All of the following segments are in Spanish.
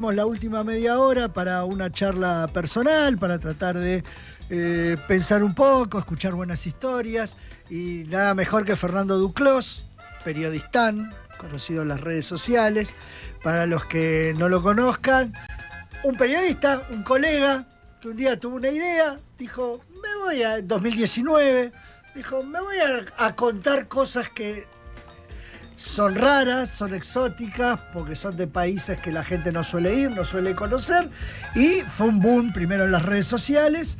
La última media hora para una charla personal, para tratar de pensar un poco, escuchar buenas historias, y nada mejor que Fernando Duclos, periodistán, conocido en las redes sociales. Para los que no lo conozcan, un periodista, un colega, que un día tuvo una idea, dijo, 2019, dijo, me voy a contar cosas que son raras, son exóticas, porque son de países que la gente no suele ir, no suele conocer, y fue un boom primero en las redes sociales.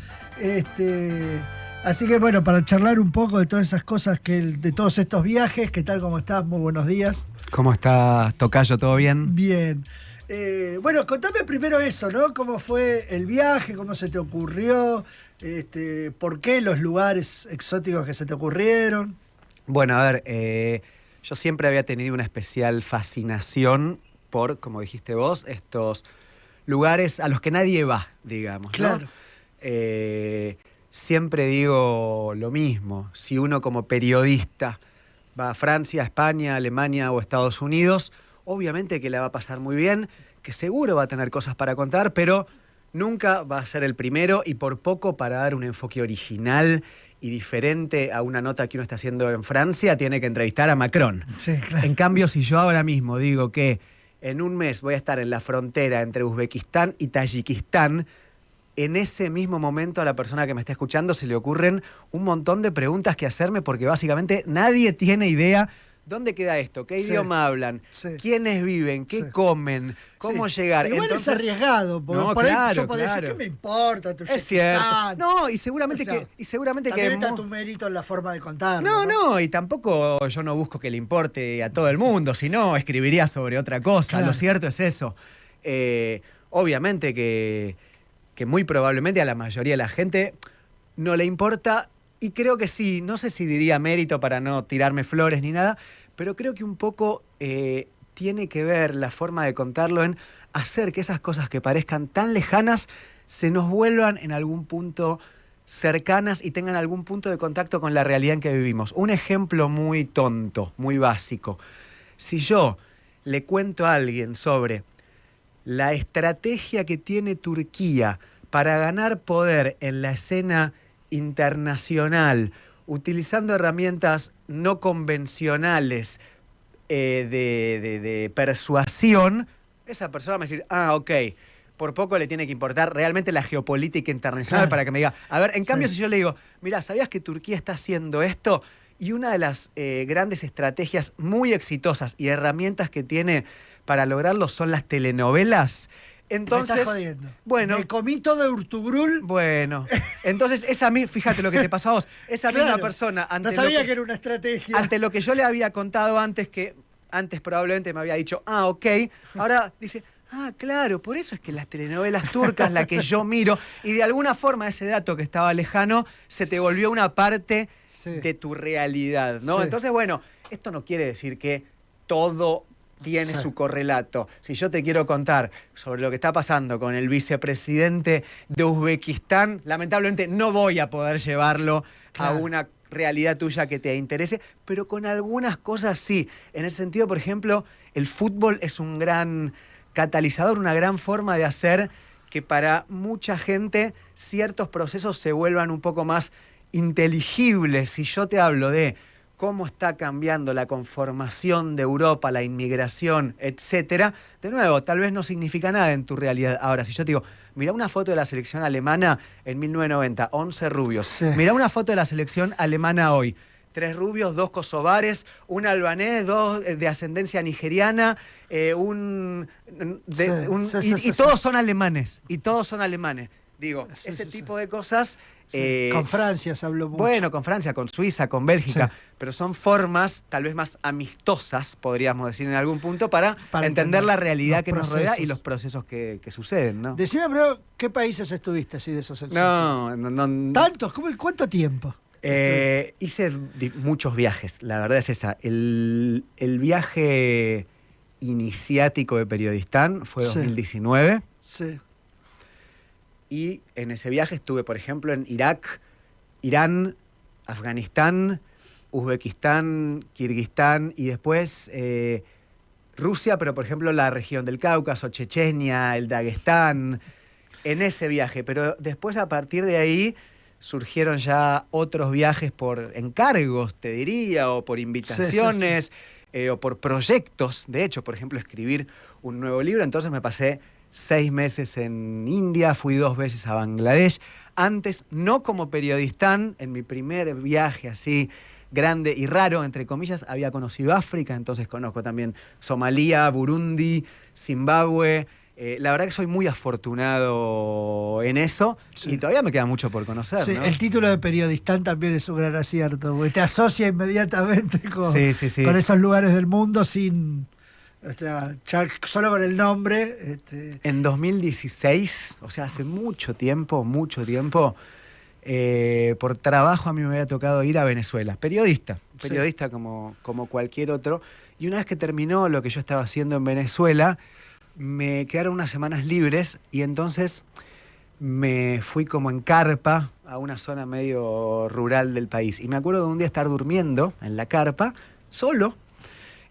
Así que bueno, para charlar un poco de todas esas cosas, de todos estos viajes, ¿qué tal? ¿Cómo estás? Muy buenos días. ¿Cómo estás, Tocayo? ¿Todo bien? Bien. Bueno, contame primero eso, ¿no? ¿Cómo fue el viaje? ¿Cómo se te ocurrió? ¿Por qué los lugares exóticos que se te ocurrieron? Bueno, a ver, yo siempre había tenido una especial fascinación por, como dijiste vos, estos lugares a los que nadie va, digamos, Claro. ¿no? Siempre digo lo mismo. Si uno como periodista va a Francia, España, Alemania o Estados Unidos, obviamente que la va a pasar muy bien, que seguro va a tener cosas para contar, pero nunca va a ser el primero, y por poco para dar un enfoque original y diferente a una nota que uno está haciendo en Francia, tiene que entrevistar a Macron. Sí, claro. En cambio, si yo ahora mismo digo que en un mes voy a estar en la frontera entre Uzbekistán y Tayikistán, en ese mismo momento a la persona que me está escuchando se le ocurren un montón de preguntas que hacerme, porque básicamente nadie tiene idea dónde queda esto, qué idioma hablan, quiénes viven, qué comen, cómo llegar. Igual entonces, es arriesgado, porque no, por ahí claro, yo puedo decir, claro. ¿qué me importa? Es cierto. No, y seguramente también está tu mérito en la forma de contarlo. No, y tampoco yo no busco que le importe a todo el mundo, si no, escribiría sobre otra cosa. Claro. Lo cierto es eso. Obviamente que muy probablemente a la mayoría de la gente no le importa, y creo que sí, no sé si diría mérito para no tirarme flores ni nada, pero creo que un poco tiene que ver la forma de contarlo en hacer que esas cosas que parezcan tan lejanas se nos vuelvan en algún punto cercanas y tengan algún punto de contacto con la realidad en que vivimos. Un ejemplo muy tonto, muy básico. Si yo le cuento a alguien sobre la estrategia que tiene Turquía para ganar poder en la escena internacional, utilizando herramientas no convencionales de persuasión, esa persona me va a decir, ok, por poco le tiene que importar realmente la geopolítica internacional, claro, para que me diga. A ver, en cambio, si yo le digo, mira, ¿sabías que Turquía está haciendo esto? Y una de las grandes estrategias muy exitosas y herramientas que tiene para lograrlo son las telenovelas. Entonces, me estás jodiendo. Bueno, me comí todo de Urtugrul. Bueno, entonces fíjate lo que te pasó a vos. Esa claro, misma persona, no sabía que era una estrategia. Ante lo que yo le había contado antes, que antes probablemente me había dicho, ok, ahora dice, claro, por eso es que las telenovelas turcas, la que yo miro, y de alguna forma ese dato que estaba lejano se te volvió una parte de tu realidad, ¿no? Entonces, bueno, esto no quiere decir que todo tiene su correlato. Si yo te quiero contar sobre lo que está pasando con el vicepresidente de Uzbekistán, lamentablemente no voy a poder llevarlo a una realidad tuya que te interese, pero con algunas cosas sí. En el sentido, por ejemplo, el fútbol es un gran catalizador, una gran forma de hacer que para mucha gente ciertos procesos se vuelvan un poco más inteligibles. Si yo te hablo de cómo está cambiando la conformación de Europa, la inmigración, etcétera, de nuevo, tal vez no significa nada en tu realidad. Ahora, si yo te digo, mira una foto de la selección alemana en 1990, 11 rubios. Mira una foto de la selección alemana hoy, 3 rubios, 2 kosovares, un albanés, 2 de ascendencia nigeriana, y todos son alemanes, y todos son alemanes. Digo, ese tipo de cosas. Con Francia se habló mucho. Bueno, con Francia, con Suiza, con Bélgica, pero son formas tal vez más amistosas, podríamos decir en algún punto, para entender la realidad que nos rodea y los procesos que suceden, ¿no? Decime, pero, ¿qué países estuviste así de esos exóticos? No. ¿Tantos? ¿Cuánto tiempo? Hice muchos viajes, la verdad es esa. El viaje iniciático de Periodistán fue 2019. Sí. Y en ese viaje estuve, por ejemplo, en Irak, Irán, Afganistán, Uzbekistán, Kirguistán y después Rusia, pero por ejemplo la región del Cáucaso, Chechenia, el Daguestán, en ese viaje. Pero después a partir de ahí surgieron ya otros viajes por encargos, te diría, o por invitaciones, o por proyectos. De hecho, por ejemplo, escribir un nuevo libro. Entonces me pasé 6 meses en India, fui 2 veces a Bangladesh. Antes, no como periodista, en mi primer viaje así grande y raro, entre comillas, había conocido África, entonces conozco también Somalia, Burundi, Zimbabue. La verdad que soy muy afortunado en eso y todavía me queda mucho por conocer. Sí, ¿no? el título de periodistán también es un gran acierto, porque te asocia inmediatamente con esos lugares del mundo sin... ya solo con el nombre. En 2016, o sea, hace mucho tiempo, por trabajo a mí me había tocado ir a Venezuela. Periodista como cualquier otro. Y una vez que terminó lo que yo estaba haciendo en Venezuela, me quedaron unas semanas libres y entonces me fui como en carpa a una zona medio rural del país. Y me acuerdo de un día estar durmiendo en la carpa, solo,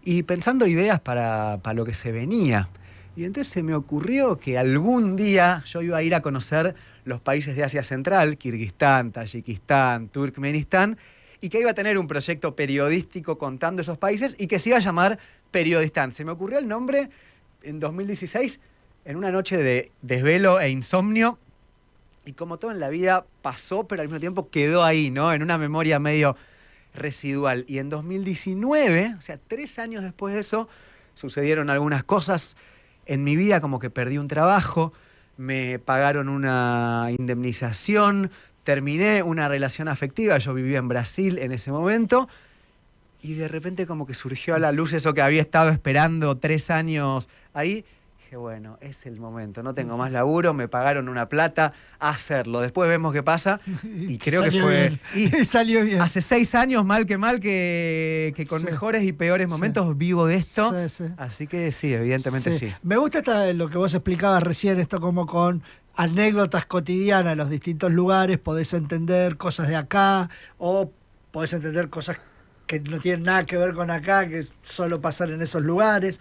y pensando ideas para lo que se venía. Y entonces se me ocurrió que algún día yo iba a ir a conocer los países de Asia Central, Kirguistán, Tayikistán, Turkmenistán, y que iba a tener un proyecto periodístico contando esos países y que se iba a llamar Periodistán. Se me ocurrió el nombre en 2016, en una noche de desvelo e insomnio, y como todo en la vida pasó, pero al mismo tiempo quedó ahí, ¿no? En una memoria medio residual. Y en 2019, o sea, 3 años después de eso, sucedieron algunas cosas en mi vida, como que perdí un trabajo, me pagaron una indemnización, terminé una relación afectiva, yo vivía en Brasil en ese momento, y de repente como que surgió a la luz eso que había estado esperando 3 años ahí. Dije, bueno, es el momento, no tengo más laburo, me pagaron una plata, a hacerlo. Después vemos qué pasa, y creo que fue... Y salió bien. Hace 6 años, mal que con mejores y peores momentos vivo de esto. Así que sí, evidentemente sí. Me gusta lo que vos explicabas recién, esto como con anécdotas cotidianas de los distintos lugares, podés entender cosas de acá o podés entender cosas que no tienen nada que ver con acá, que solo pasan en esos lugares.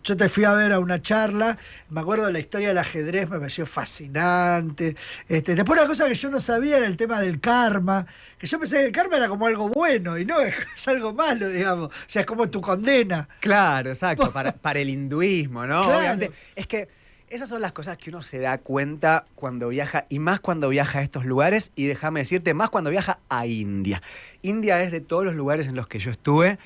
Yo te fui a ver a una charla, me acuerdo de la historia del ajedrez, me pareció fascinante. Después una cosa que yo no sabía era el tema del karma, que yo pensé que el karma era como algo bueno, y no, es algo malo, digamos. O sea, es como tu condena. Claro, exacto, para el hinduismo, ¿no? Claro. Obviamente, es que esas son las cosas que uno se da cuenta cuando viaja, y más cuando viaja a estos lugares, y déjame decirte, más cuando viaja a India. India es de todos los lugares en los que yo estuve,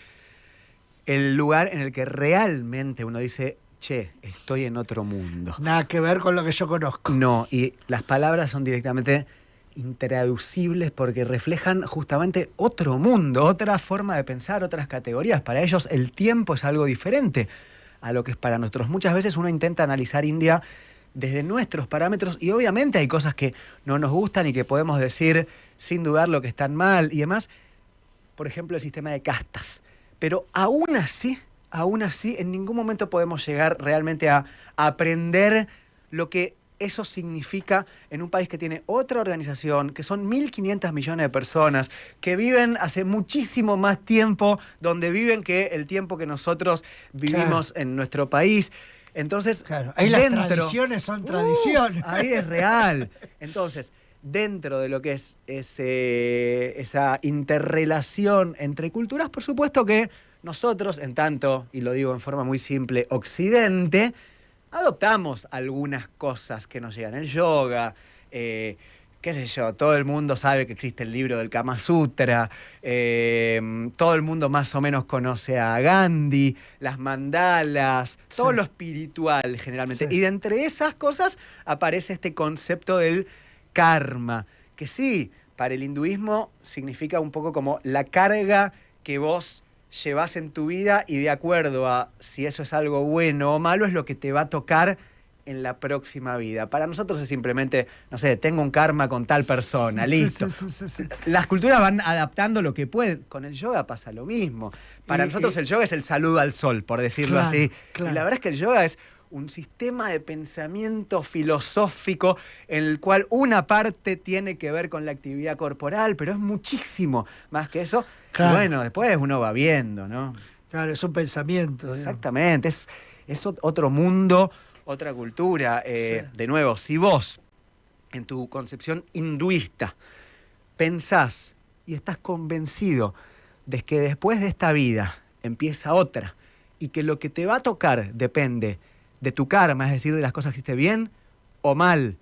el lugar en el que realmente uno dice, che, estoy en otro mundo. Nada que ver con lo que yo conozco. No, y las palabras son directamente intraducibles porque reflejan justamente otro mundo, otra forma de pensar, otras categorías. Para ellos el tiempo es algo diferente a lo que es para nosotros. Muchas veces uno intenta analizar India desde nuestros parámetros y obviamente hay cosas que no nos gustan y que podemos decir sin dudar lo que están mal y demás. Por ejemplo, el sistema de castas. Pero aún así, en ningún momento podemos llegar realmente a aprender lo que eso significa en un país que tiene otra organización, que son 1.500 millones de personas, que viven hace muchísimo más tiempo donde viven que el tiempo que nosotros vivimos en nuestro país. Entonces, ahí las tradiciones son tradiciones. Ahí es real. Entonces, dentro de lo que es esa interrelación entre culturas, por supuesto que nosotros, en tanto, y lo digo en forma muy simple, Occidente, adoptamos algunas cosas que nos llegan. El yoga, qué sé yo, todo el mundo sabe que existe el libro del Kama Sutra, todo el mundo más o menos conoce a Gandhi, las mandalas, todo lo espiritual generalmente. Y de entre esas cosas aparece este concepto del karma, que sí, para el hinduismo significa un poco como la carga que vos llevas en tu vida y de acuerdo a si eso es algo bueno o malo es lo que te va a tocar en la próxima vida. Para nosotros es simplemente, no sé, tengo un karma con tal persona, listo. Sí. Las culturas van adaptando lo que pueden. Con el yoga pasa lo mismo. Para nosotros el yoga es el saludo al sol, por decirlo así. Claro. Y la verdad es que el yoga es un sistema de pensamiento filosófico en el cual una parte tiene que ver con la actividad corporal, pero es muchísimo más que eso. Claro. Y bueno, después uno va viendo, ¿no? Claro, es un pensamiento. Digamos. Exactamente, es otro mundo, otra cultura. Sí. De nuevo, si vos, en tu concepción hinduista, pensás y estás convencido de que después de esta vida empieza otra y que lo que te va a tocar depende de tu karma, es decir, de las cosas que hiciste bien o mal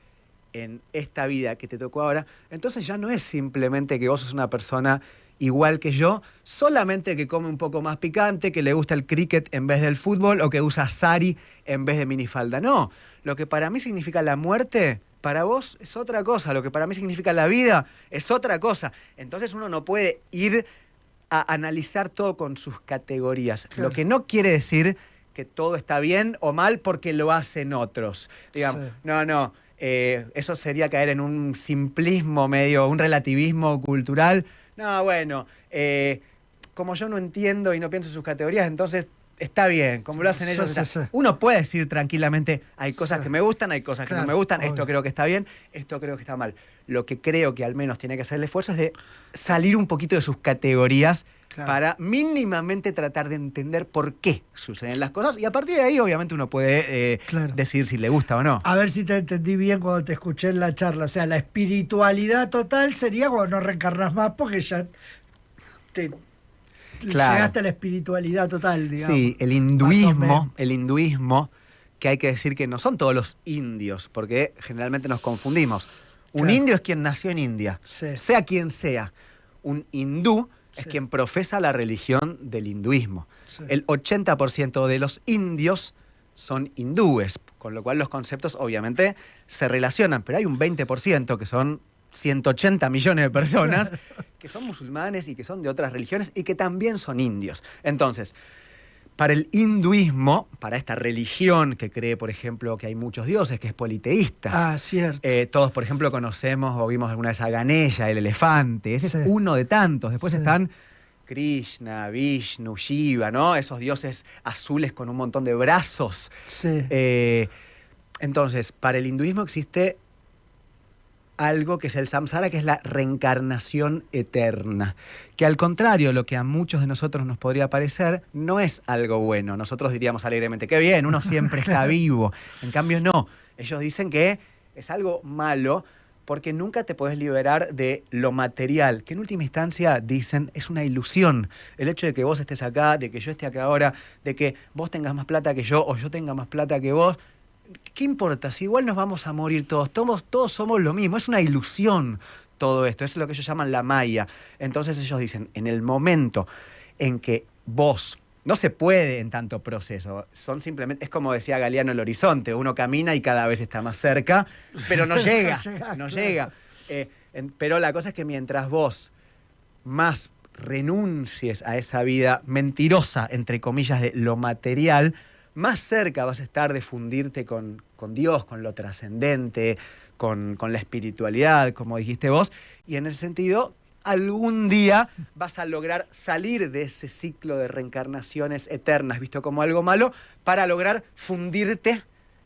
en esta vida que te tocó ahora, entonces ya no es simplemente que vos sos una persona igual que yo, solamente que come un poco más picante, que le gusta el cricket en vez del fútbol o que usa sari en vez de minifalda. No, lo que para mí significa la muerte, para vos es otra cosa. Lo que para mí significa la vida es otra cosa. Entonces uno no puede ir a analizar todo con sus categorías. Claro. Lo que no quiere decir que todo está bien o mal porque lo hacen otros. Digamos, Sí. no. Eso sería caer en un simplismo medio, un relativismo cultural. No, bueno, como yo no entiendo y no pienso en sus categorías, entonces está bien, como lo hacen ellos. Sí. Uno puede decir tranquilamente, hay cosas Sí. que me gustan, hay cosas que no Claro, me gustan, obvio. esto creo que está bien, esto creo que está mal. Lo que creo que al menos tiene que hacer el esfuerzo es de salir un poquito de sus categorías. Claro. Para mínimamente tratar de entender por qué suceden las cosas y a partir de ahí obviamente uno puede Claro. decidir si le gusta o no. A ver si te entendí bien cuando te escuché en la charla. O sea, la espiritualidad total sería cuando no reencarnas más porque ya te Claro. llegaste a la espiritualidad total, digamos. Sí, el hinduismo, que hay que decir que no son todos los indios, porque generalmente nos confundimos. Un Claro. indio es quien nació en India, Sí. sea quien sea. Un hindú es Sí. quien profesa la religión del hinduismo. Sí. El 80% de los indios son hindúes, con lo cual los conceptos obviamente se relacionan, pero hay un 20% que son 180 millones de personas que son musulmanes y que son de otras religiones y que también son indios. Entonces, para el hinduismo, para esta religión que cree, por ejemplo, que hay muchos dioses, que es politeísta, Ah, cierto. todos, por ejemplo, conocemos o vimos alguna vez a Ganesha, el elefante, ese Sí. es uno de tantos. Después Sí. están Krishna, Vishnu, Shiva, ¿no? Esos dioses azules con un montón de brazos. Sí. Entonces, para el hinduismo existe algo que es el samsara, que es la reencarnación eterna. Que al contrario, lo que a muchos de nosotros nos podría parecer, no es algo bueno. Nosotros diríamos alegremente, qué bien, uno siempre está vivo. En cambio, no. Ellos dicen que es algo malo porque nunca te podés liberar de lo material, que en última instancia, dicen, es una ilusión. El hecho de que vos estés acá, de que yo esté acá ahora, de que vos tengas más plata que yo o yo tenga más plata que vos, ¿qué importa? Si igual nos vamos a morir todos, todos somos lo mismo, es una ilusión todo esto, es lo que ellos llaman la maya. Entonces ellos dicen, en el momento en que vos, no se puede en tanto proceso, son simplemente, es como decía Galeano el horizonte, uno camina y cada vez está más cerca, pero no llega, no claro. llega. Pero la cosa es que mientras vos más renuncies a esa vida mentirosa, entre comillas, de lo material, más cerca vas a estar de fundirte con Dios, con lo trascendente, con la espiritualidad, como dijiste vos, y en ese sentido, algún día vas a lograr salir de ese ciclo de reencarnaciones eternas, visto como algo malo, para lograr fundirte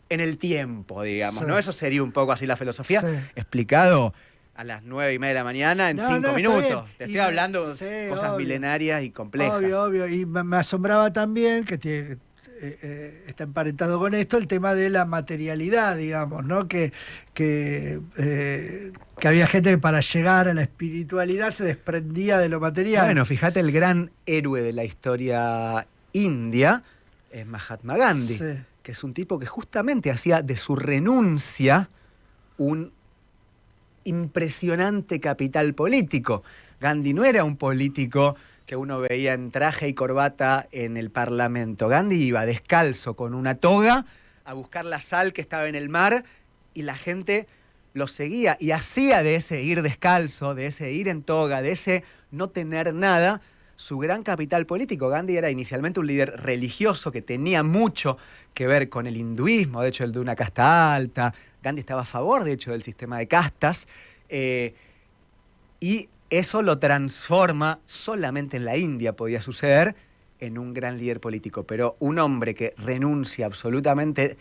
en el tiempo, digamos, Sí. ¿no? Eso sería un poco así la filosofía, Sí. explicado a las 9:30 de la mañana en No, 5 no, está minutos. bien. Te Y estoy hablando de sí, cosas obvio. milenarias y complejas. Obvio. Y me asombraba también que está emparentado con esto el tema de la materialidad, digamos, ¿no? Que había gente que para llegar a la espiritualidad se desprendía de lo material. Bueno, fíjate, el gran héroe de la historia india es Mahatma Gandhi, Sí. que es un tipo que justamente hacía de su renuncia un impresionante capital político. Gandhi no era un político que uno veía en traje y corbata en el Parlamento. Gandhi iba descalzo con una toga a buscar la sal que estaba en el mar y la gente lo seguía y hacía de ese ir descalzo, de ese ir en toga, de ese no tener nada, su gran capital político. Gandhi era inicialmente un líder religioso que tenía mucho que ver con el hinduismo, de hecho el de una casta alta. Gandhi estaba a favor, de hecho, del sistema de castas, y eso lo transforma, solamente en la India podía suceder, en un gran líder político. Pero un hombre que renuncia absolutamente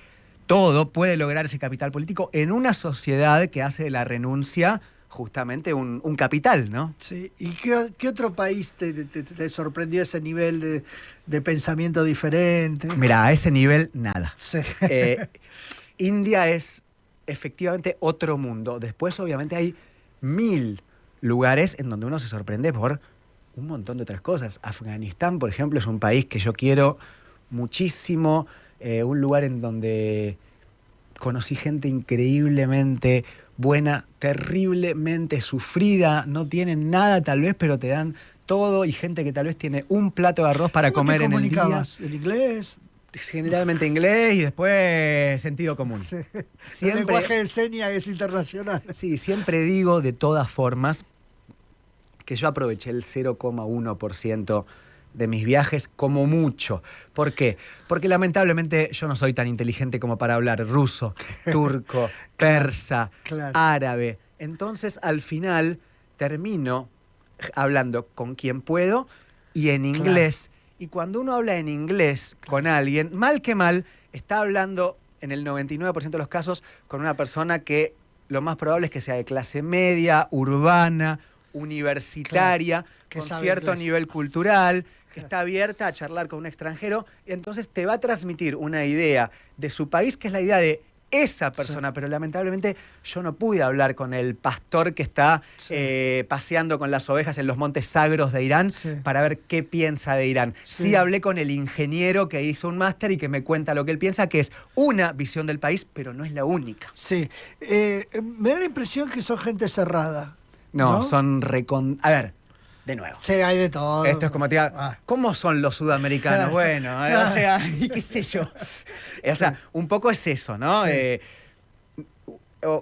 todo puede lograr ese capital político en una sociedad que hace de la renuncia justamente un capital, ¿no? Sí. ¿Y qué otro país te sorprendió ese nivel de pensamiento diferente? Mira, a ese nivel, nada. Sí. India es efectivamente otro mundo. Después, obviamente, hay 1000 lugares en donde uno se sorprende por un montón de otras cosas. Afganistán, por ejemplo, es un país que yo quiero muchísimo, un lugar en donde conocí gente increíblemente buena, terriblemente sufrida, no tienen nada tal vez, pero te dan todo, y gente que tal vez tiene un plato de arroz para comer en el día. ¿Cómo te comunicabas? ¿En inglés? Generalmente inglés y después sentido común. Sí. Siempre, el lenguaje de señas es internacional. Sí, siempre digo de todas formas que yo aproveché el 0,1% de mis viajes como mucho. ¿Por qué? Porque lamentablemente yo no soy tan inteligente como para hablar ruso, turco, persa, Claro. árabe. Entonces, al final, termino hablando con quien puedo y en inglés. Y cuando uno habla en inglés con alguien, mal que mal, está hablando en el 99% de los casos con una persona que lo más probable es que sea de clase media, urbana, universitaria, que con sabe cierto inglés. nivel cultural, que está abierta a charlar con un extranjero, y entonces te va a transmitir una idea de su país, que es la idea de esa persona, Sí. pero lamentablemente yo no pude hablar con el pastor que está paseando con las ovejas en los montes sagros de Irán para ver qué piensa de Irán. Sí hablé con el ingeniero que hizo un máster y que me cuenta lo que él piensa, que es una visión del país, pero no es la única. Sí. Me da la impresión que son gente cerrada. No, son A ver, de nuevo. Sí, hay de todo. Esto es como te diga, ¿cómo son los sudamericanos? Bueno, o sea, y qué sé yo. O sea, un poco es eso, ¿no? Sí.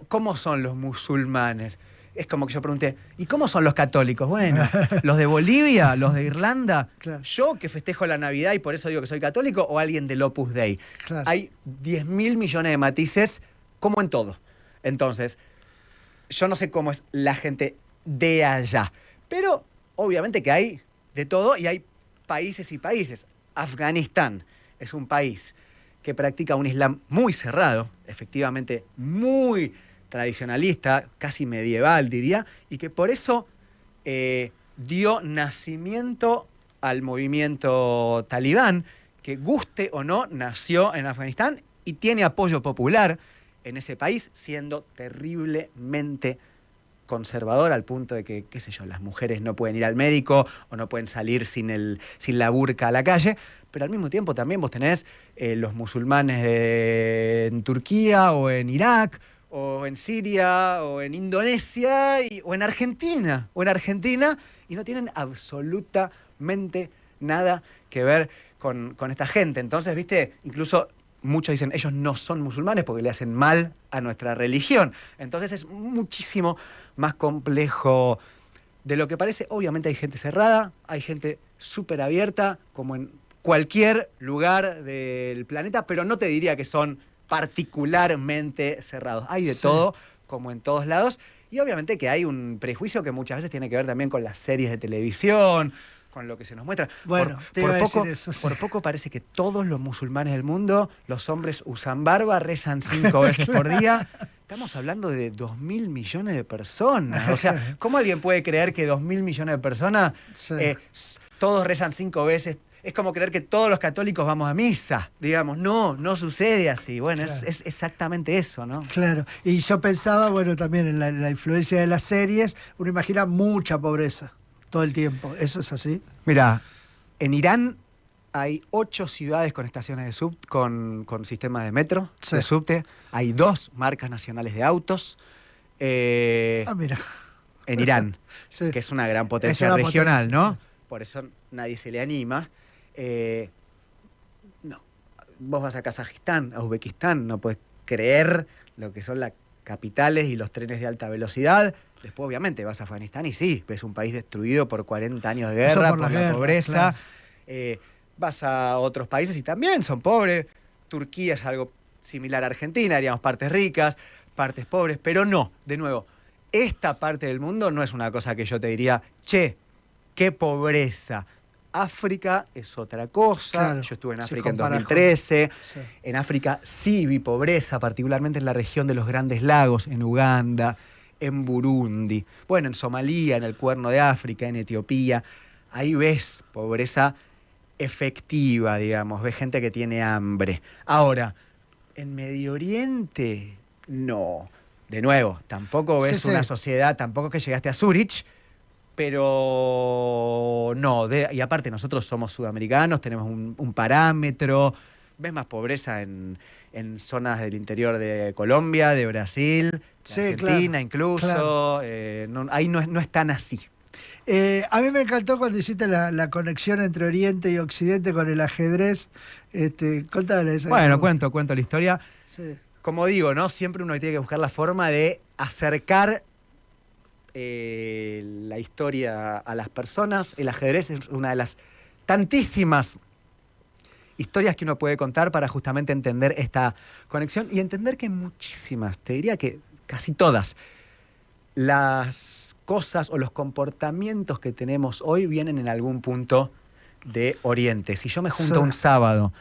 ¿Cómo son los musulmanes? Es como que yo pregunté, ¿y cómo son los católicos? Bueno, ¿los de Bolivia? ¿Los de Irlanda? Claro. ¿Yo que festejo la Navidad y por eso digo que soy católico? ¿O alguien del Opus Dei? Claro. Hay 10.000 millones de matices, como en todo. Entonces, yo no sé cómo es la gente de allá, pero obviamente que hay de todo y hay países y países. Afganistán es un país que practica un islam muy cerrado, efectivamente muy tradicionalista, casi medieval diría, y que por eso dio nacimiento al movimiento talibán, que guste o no, nació en Afganistán y tiene apoyo popular en ese país, siendo terriblemente conservador al punto de que, qué sé yo, las mujeres no pueden ir al médico o no pueden salir sin la burka a la calle, pero al mismo tiempo también vos tenés los musulmanes en Turquía o en Irak o en Siria o en Indonesia o en Argentina y no tienen absolutamente nada que ver con esta gente. Entonces, viste, incluso muchos dicen, ellos no son musulmanes porque le hacen mal a nuestra religión. Entonces es muchísimo más complejo de lo que parece. Obviamente hay gente cerrada, hay gente súper abierta, como en cualquier lugar del planeta, pero no te diría que son particularmente cerrados. Hay de todo, como en todos lados. Y obviamente que hay un prejuicio que muchas veces tiene que ver también con las series de televisión, con lo que se nos muestra. Bueno, por poco parece que todos los musulmanes del mundo, los hombres usan barba, rezan 5 veces por día. Estamos hablando de 2.000 millones de personas. O sea, ¿cómo alguien puede creer que 2.000 millones de personas todos rezan 5 veces? Es como creer que todos los católicos vamos a misa, digamos. No sucede así. Bueno, claro. es exactamente eso, ¿no? Claro. Y yo pensaba, bueno, también en la influencia de las series, uno imagina mucha pobreza todo el tiempo. ¿Eso es así? Mira, en Irán hay 8 ciudades con estaciones de con sistemas de metro, de subte. Hay 2 marcas nacionales de autos. Mira. En Irán, que es una gran potencia regional, ¿no? Sí. Por eso nadie se le anima. No, vos vas a Kazajistán, a Uzbekistán, no puedes creer lo que son las capitales y los trenes de alta velocidad. Después, obviamente, vas a Afganistán y sí, ves un país destruido por 40 años de guerra, por la pobreza. Claro. Vas a otros países y también son pobres. Turquía es algo similar a Argentina, diríamos, partes ricas, partes pobres, pero no, de nuevo, esta parte del mundo no es una cosa que yo te diría, che, qué pobreza. África es otra cosa. Claro, yo estuve en África en 2013. En África sí vi pobreza, particularmente en la región de los Grandes Lagos, en Uganda, en Burundi, bueno, en Somalia, en el Cuerno de África, en Etiopía. Ahí ves pobreza efectiva, digamos, ves gente que tiene hambre. Ahora, en Medio Oriente, no. De nuevo, tampoco ves una sociedad, tampoco que llegaste a Zurich, pero no. Y aparte, nosotros somos sudamericanos, tenemos un parámetro. Ves más pobreza en zonas del interior de Colombia, de Brasil, de Argentina, claro, incluso. Claro. Ahí no es tan así. A mí me encantó cuando hiciste la conexión entre Oriente y Occidente con el ajedrez. Contale esa. Bueno, cuento la historia. Sí. Como digo, ¿no? Siempre uno tiene que buscar la forma de acercar la historia a las personas. El ajedrez es una de las tantísimas historias que uno puede contar para justamente entender esta conexión y entender que muchísimas, te diría que casi todas, las cosas o los comportamientos que tenemos hoy vienen en algún punto de Oriente. Si yo me junto un sábado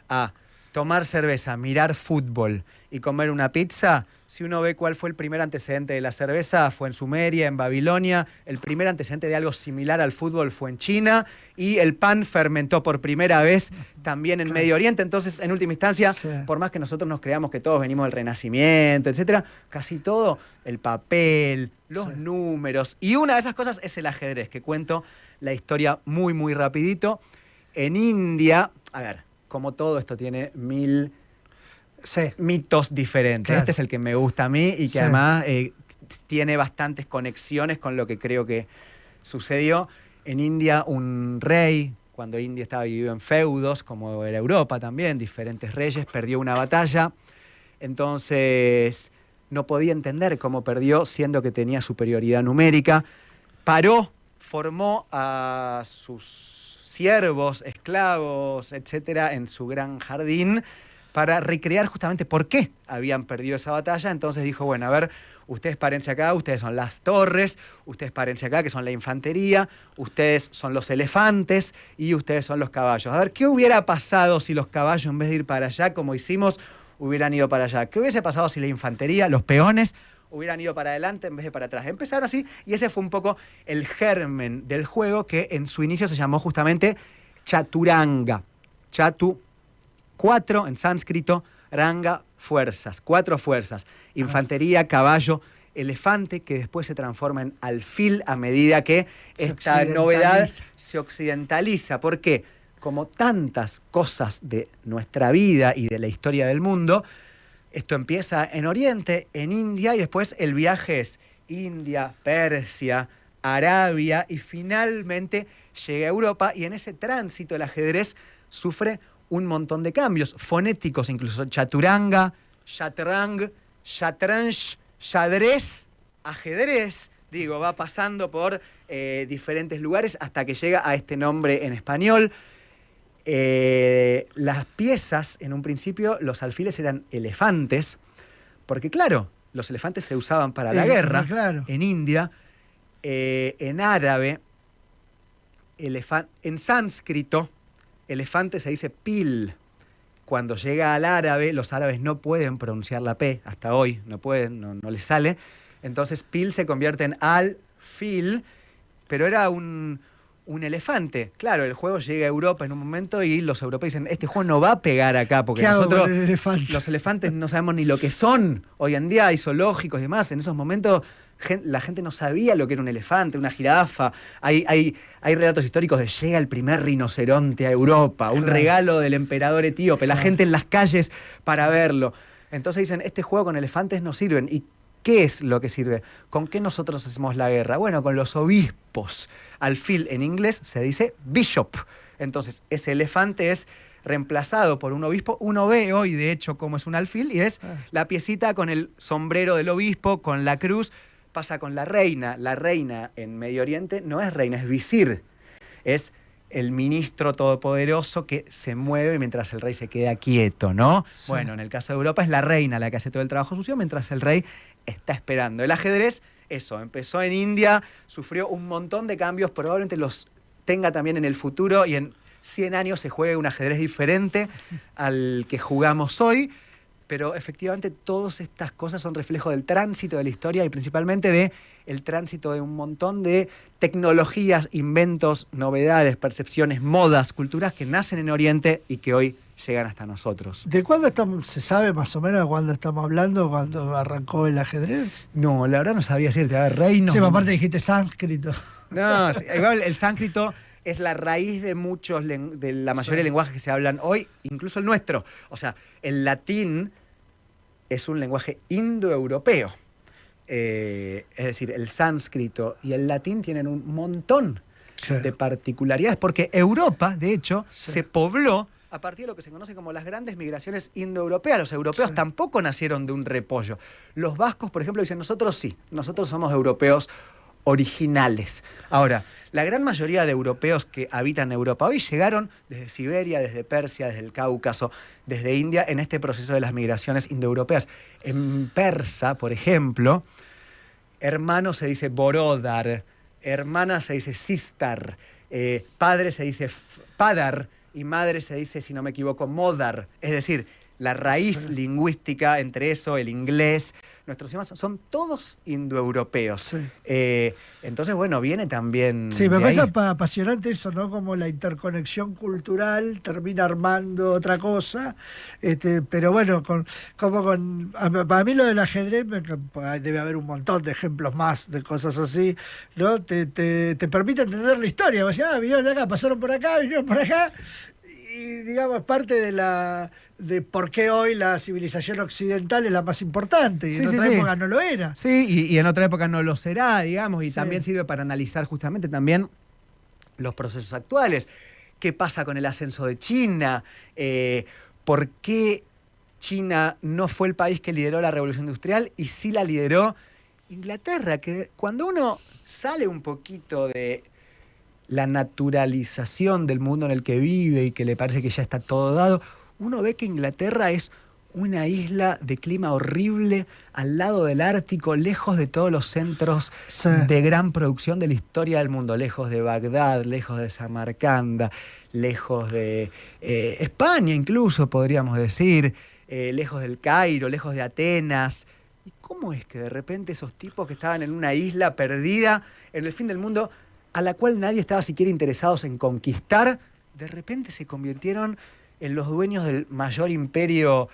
a tomar cerveza, mirar fútbol y comer una pizza, si uno ve cuál fue el primer antecedente de la cerveza, fue en Sumeria, en Babilonia. El primer antecedente de algo similar al fútbol fue en China. Y el pan fermentó por primera vez también en Medio Oriente. Entonces, en última instancia, por más que nosotros nos creamos que todos venimos del Renacimiento, etcétera, casi todo, el papel, los números. Y una de esas cosas es el ajedrez, que cuento la historia muy, muy rapidito. En India, a ver, como todo esto tiene mil mitos diferentes. Claro. Este es el que me gusta a mí y que además tiene bastantes conexiones con lo que creo que sucedió. En India, un rey, cuando India estaba dividido en feudos, como era Europa también, diferentes reyes, perdió una batalla. Entonces, no podía entender cómo perdió, siendo que tenía superioridad numérica. Paró, formó a sus siervos, esclavos, etcétera, en su gran jardín para recrear justamente por qué habían perdido esa batalla. Entonces dijo, bueno, a ver, ustedes párense acá, ustedes son las torres, ustedes párense acá, que son la infantería, ustedes son los elefantes y ustedes son los caballos. A ver, ¿qué hubiera pasado si los caballos, en vez de ir para allá, como hicimos, hubieran ido para allá? ¿Qué hubiese pasado si la infantería, los peones, hubieran ido para adelante en vez de para atrás? Empezaron así, y ese fue un poco el germen del juego, que en su inicio se llamó justamente Chaturanga. Chatu, 4 en sánscrito, ranga, fuerzas, 4 fuerzas. Infantería, caballo, elefante, que después se transforma en alfil a medida que esta novedad se occidentaliza. ¿Por qué? Como tantas cosas de nuestra vida y de la historia del mundo, esto empieza en Oriente, en India, y después el viaje es India, Persia, Arabia, y finalmente llega a Europa, y en ese tránsito el ajedrez sufre un montón de cambios fonéticos, incluso chaturanga, shatrang, shatranj, xadrez, ajedrez, digo, va pasando por diferentes lugares hasta que llega a este nombre en español. Las piezas, en un principio, los alfiles eran elefantes, porque claro, los elefantes se usaban para la guerra, claro. En India, en árabe, en sánscrito, elefante se dice pil. Cuando llega al árabe, los árabes no pueden pronunciar la P, hasta hoy no pueden, no les sale. Entonces pil se convierte en al-fil, pero era un elefante. Claro, el juego llega a Europa en un momento y los europeos dicen, este juego no va a pegar acá, porque nosotros, los elefantes, no sabemos ni lo que son. Hoy en día hay zoológicos y demás. En esos momentos la gente no sabía lo que era un elefante, una jirafa. Hay relatos históricos de llega el primer rinoceronte a Europa, un regalo del emperador etíope, la gente en las calles para verlo. Entonces dicen, este juego con elefantes no sirven. ¿Y qué es lo que sirve? ¿Con qué nosotros hacemos la guerra? Bueno, con los obispos. Alfil en inglés se dice bishop. Entonces, ese elefante es reemplazado por un obispo. Uno ve hoy, de hecho, cómo es un alfil, y es la piecita con el sombrero del obispo, con la cruz. Pasa con la reina. La reina en Medio Oriente no es reina, es visir. Es el ministro todopoderoso que se mueve mientras el rey se queda quieto, ¿no? Sí. Bueno, en el caso de Europa es la reina la que hace todo el trabajo sucio mientras el rey está esperando. El ajedrez, eso, empezó en India, sufrió un montón de cambios, probablemente los tenga también en el futuro, y en 100 años se juegue un ajedrez diferente al que jugamos hoy. pero efectivamente todas estas cosas son reflejo del tránsito de la historia y principalmente de el tránsito de un montón de tecnologías, inventos, novedades, percepciones, modas, culturas que nacen en Oriente y que hoy llegan hasta nosotros. ¿De cuándo estamos, se sabe más o menos de cuándo estamos hablando, cuando arrancó el ajedrez? No, la verdad no sabría decirte. A ver, reino. Sí, aparte dijiste sánscrito. No, igual el sánscrito es la raíz de muchos, de la mayoría de lenguajes que se hablan hoy, incluso el nuestro. O sea, el latín es un lenguaje indoeuropeo. Es decir, el sánscrito y el latín tienen un montón de particularidades, porque Europa, de hecho, se pobló a partir de lo que se conoce como las grandes migraciones indoeuropeas. Los europeos tampoco nacieron de un repollo. Los vascos, por ejemplo, dicen, nosotros sí, nosotros somos europeos originales. Ahora, la gran mayoría de europeos que habitan Europa hoy llegaron desde Siberia, desde Persia, desde el Cáucaso, desde India, en este proceso de las migraciones indoeuropeas. En persa, por ejemplo, hermano se dice borodar, hermana se dice sistar, padre se dice padar y madre se dice, si no me equivoco, modar. Es decir, la raíz lingüística entre eso, el inglés, nuestros idiomas son todos indoeuropeos. Entonces, bueno, viene también. Sí, me parece apasionante eso, ¿no? Como la interconexión cultural termina armando otra cosa. Pero bueno, para mí lo del ajedrez, debe haber un montón de ejemplos más de cosas así, ¿no? Te permite entender la historia. O sea, vinieron de acá, pasaron por acá, vinieron por acá. Y digamos, parte de por qué hoy la civilización occidental es la más importante, y en otra época no lo era. Sí, y en otra época no lo será, digamos, y también sirve para analizar justamente también los procesos actuales. ¿Qué pasa con el ascenso de China? ¿Por qué China no fue el país que lideró la revolución industrial y sí la lideró Inglaterra? Que cuando uno sale un poquito de la naturalización del mundo en el que vive y que le parece que ya está todo dado, uno ve que Inglaterra es una isla de clima horrible al lado del Ártico, lejos de todos los centros de gran producción de la historia del mundo, lejos de Bagdad, lejos de Samarcanda, lejos de España incluso, podríamos decir, lejos del Cairo, lejos de Atenas. ¿Y cómo es que de repente esos tipos que estaban en una isla perdida en el fin del mundo, a la cual nadie estaba siquiera interesado en conquistar, de repente se convirtieron en los dueños del mayor imperio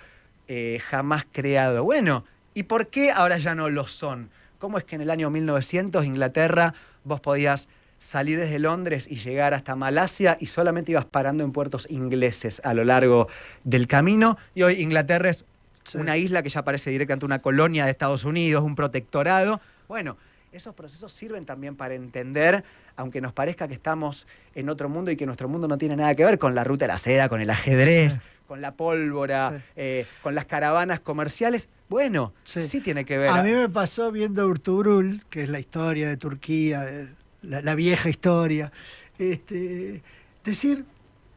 jamás creado? Bueno, ¿y por qué ahora ya no lo son? ¿Cómo es que en el año 1900 Inglaterra vos podías salir desde Londres y llegar hasta Malasia y solamente ibas parando en puertos ingleses a lo largo del camino? Y hoy Inglaterra es una isla que ya parece directamente una colonia de Estados Unidos, un protectorado. Bueno, esos procesos sirven también para entender, aunque nos parezca que estamos en otro mundo y que nuestro mundo no tiene nada que ver con la ruta de la seda, con el ajedrez, con la pólvora, con las caravanas comerciales. Bueno, sí tiene que ver. A mí me pasó viendo Ertugrul, que es la historia de Turquía, la vieja historia, decir,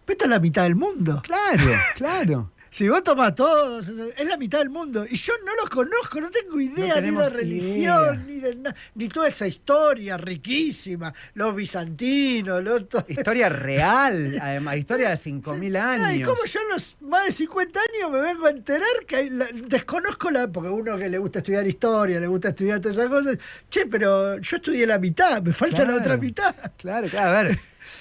esto es la mitad del mundo. Claro, claro. Si vos tomás todos, es la mitad del mundo. Y yo no los conozco, no tengo idea ni de religión, ni toda esa historia riquísima. Los bizantinos, historia real, además, historia de 5.000 años. Y como yo en los más de 50 años me vengo a enterar que desconozco porque uno que le gusta estudiar historia, le gusta estudiar todas esas cosas. Pero yo estudié la mitad, me falta la otra mitad. Claro, a ver.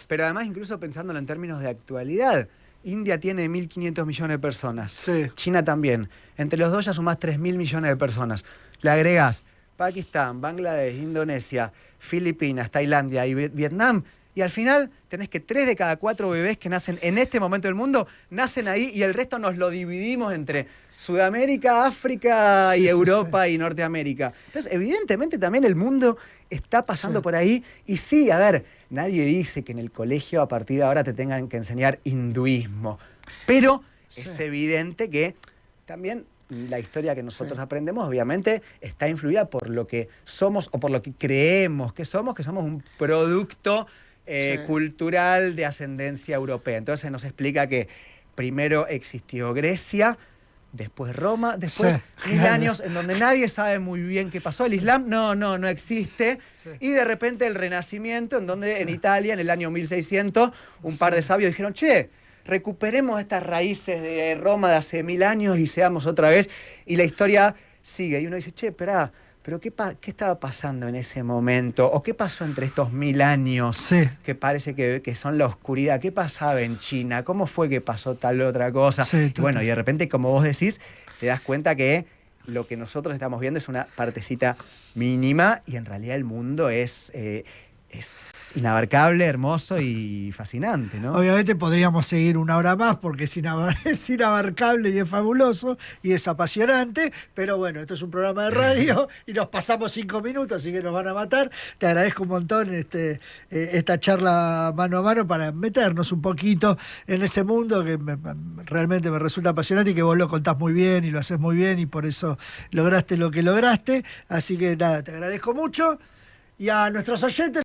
Pero además, incluso pensándolo en términos de actualidad, India tiene 1.500 millones de personas. China también. Entre los dos ya sumás 3.000 millones de personas. Le agregás Pakistán, Bangladesh, Indonesia, Filipinas, Tailandia y Vietnam. Y al final tenés que 3 de cada 4 bebés que nacen en este momento del mundo nacen ahí, y el resto nos lo dividimos entre Sudamérica, África y Europa y Norteamérica. Entonces, evidentemente también el mundo está pasando por ahí. Y sí, a ver, nadie dice que en el colegio a partir de ahora te tengan que enseñar hinduismo. Pero es evidente que también la historia que nosotros aprendemos, obviamente, está influida por lo que somos o por lo que creemos que somos un producto cultural de ascendencia europea. Entonces se nos explica que primero existió Grecia, después Roma, después 1000 años en donde nadie sabe muy bien qué pasó. El Islam no existe. Y de repente el Renacimiento, en donde en Italia, en el año 1600, un par de sabios dijeron, che, recuperemos estas raíces de Roma de hace 1000 años y seamos otra vez. Y la historia sigue. Y uno dice, che, esperá, pero ¿qué estaba pasando en ese momento? ¿O qué pasó entre estos 1000 años Sí. que parece que son la oscuridad? ¿Qué pasaba en China? ¿Cómo fue que pasó tal otra cosa? Sí, Y bueno, y de repente, como vos decís, te das cuenta que lo que nosotros estamos viendo es una partecita mínima y en realidad el mundo es inabarcable, hermoso y fascinante, ¿no? Obviamente podríamos seguir una hora más porque es inabarcable y es fabuloso y es apasionante, pero bueno, esto es un programa de radio y nos pasamos 5 minutos, así que nos van a matar. Te agradezco un montón esta charla mano a mano para meternos un poquito en ese mundo que realmente me resulta apasionante y que vos lo contás muy bien y lo haces muy bien y por eso lograste lo que lograste. Así que nada, te agradezco mucho y a nuestros oyentes